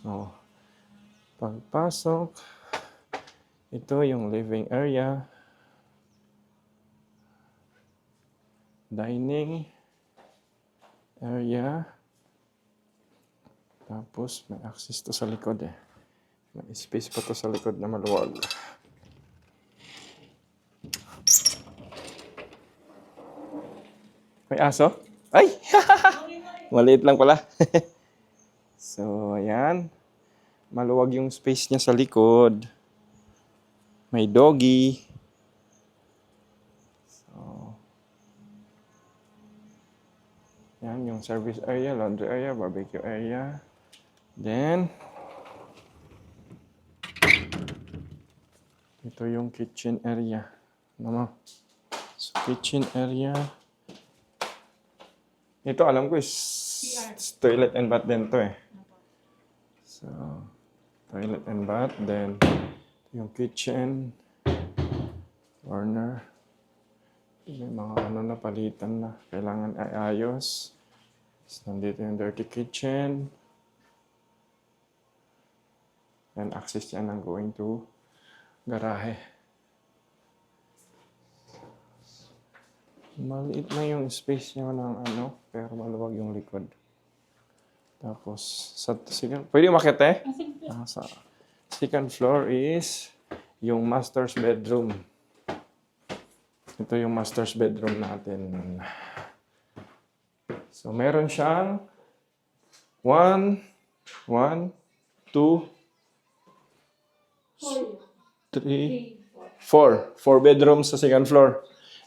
Oh, pagpasok, ito yung living area, dining area, tapos may access to sa likod eh. May space pa to sa likod na maluwag. May aso? Ay! Maliit lang pala. So, ayan. Maluwag yung space niya sa likod. May doggy. So, yan yung service area, laundry area, barbecue area. Then, ito yung kitchen area. Ano? So, kitchen area. Ito alam ko is toilet and bath din to eh. So, toilet and bath. Then, yung kitchen. Corner. May mga ano na palitan na. Kailangan ayos. So, nandito yung dirty kitchen. And access yan ng going to garahe. Maliit na yung space niya ng ano, pero maluwag yung likod. Tapos, pwede umakyat eh? Sa second floor is yung master's bedroom. Ito yung master's bedroom natin. So, meron siyang 1, 2, 3, 4. 4 bedrooms sa second floor.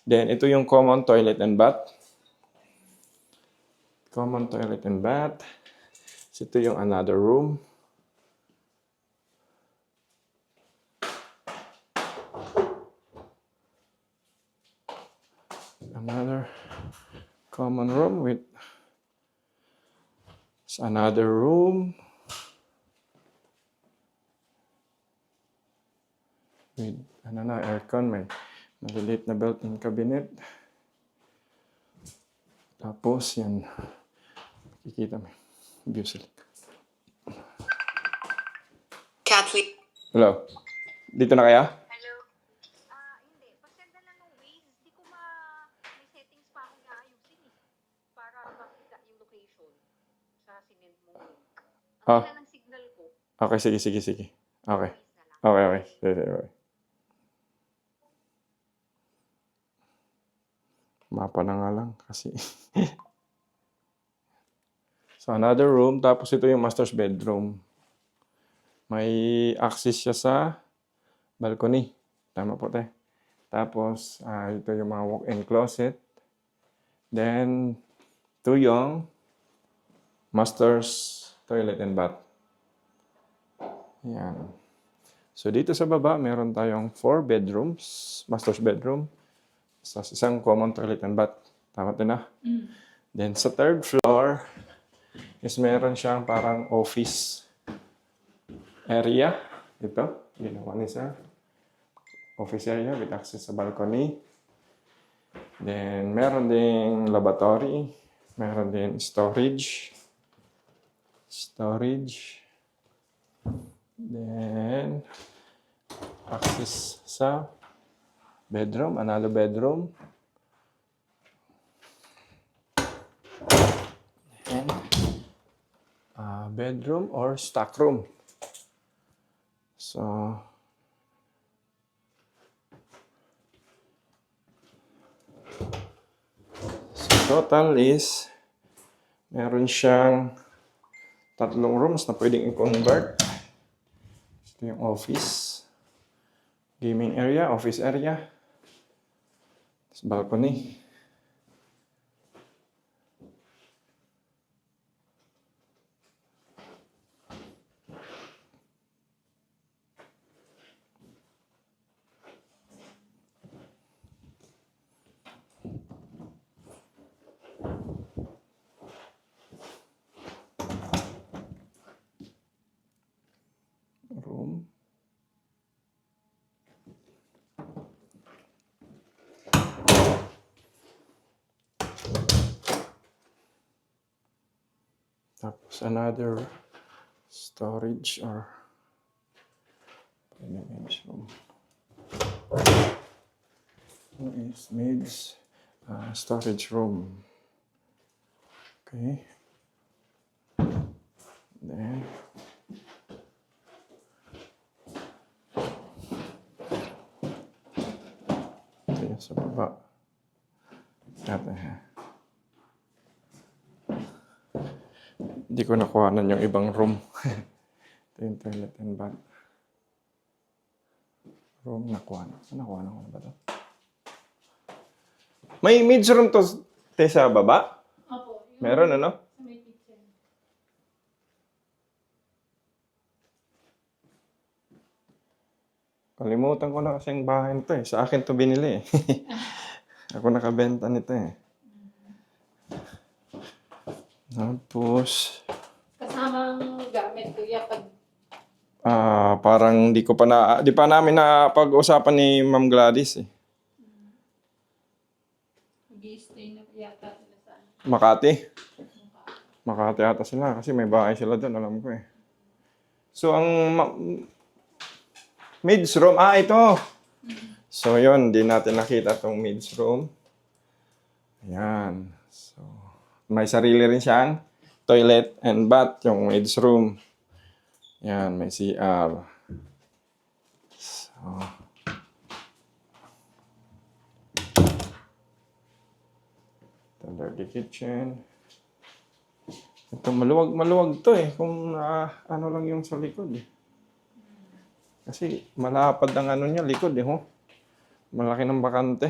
Then, ito yung common toilet and bath. Common toilet and bath. So, ito yung another room. Another common room with another room with aircon, may maliliit na built-in cabinet. Tapos yan, makikita mo view sa likod. Kathleen. Hello, dito na kaya? Hello? Hindi. Pasenda lang ng Waze. Hindi ko may settings pa akong naayusin eh. Para makita yung location sa sinend mong link. Ang ganda ng signal ko. Okay, sige. Okay. Waze na lang. Okay. Sige. Mapa na nga lang kasi. So, another room. Tapos ito yung master's bedroom. May access siya sa balcony. Tama po tayo. Tapos, ito yung mga walk-in closet. Then, ito yung master's toilet and bath. Yan. So, dito sa baba, meron tayong 4 bedrooms. Master's bedroom. Sa isang common toilet and bath. Tama ito na. Then, sa third floor, is meron siyang parang office area. Ito, ginawa ni sir. Office area with access sa balcony. Then, meron ding lavatory. Meron din storage. Then, access sa bedroom, another bedroom. And bedroom or stock room. So, total is meron siyang 3 rooms na pwedeng i-convert. Ito yung office, gaming area, office area, balcony. Room. Tapos another Storage or men's room. Where is maid's storage room? Okay. Then ito yung sa baba. Ito. Hindi ko nakuhanan yung ibang room. Ito yung toilet and bath. Room nakuhanan. Nakuhanan ko na ba ito? May maid's room to sa baba? Opo. Meron ano? Sa may kitchen. Kalimutan ko na kasi yung bahay nito eh. Sa akin to binili eh. Ako nakabenta nito eh. Tapos, Kasamang gamit ko yan pag parang di pa namin na pag-usapan ni Ma'am Gladys eh. mag-i-stay na yata sila sa Makati. Makati ata sila kasi may bahay sila doon, alam ko eh. So, ang maid's room, ito. So, yun, di natin nakita tong maid's room. Ayan. So, may sarili rin siyang toilet and bath, yung maid's room. Ayan, may CR. So, ito, dirty kitchen. Ito, maluwag to eh. Kung ano lang yung sa likod eh. Kasi malapad ang ano niya, likod eh. Oh. Malaki ng bakante.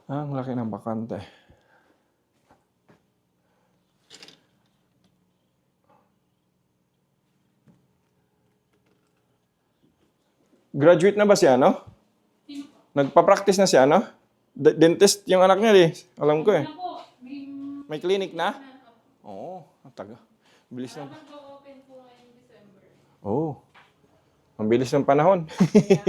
Ang laki ng bakante. Graduate na ba si ano? Nagpa-practice na si ano? Dentist yung anak niya eh. Alam ko eh. Ano po, May clinic na? Oo, ang taga. Bilis ng... mag-open po ngayong December. Oo. Ang bilis ng panahon. Kaya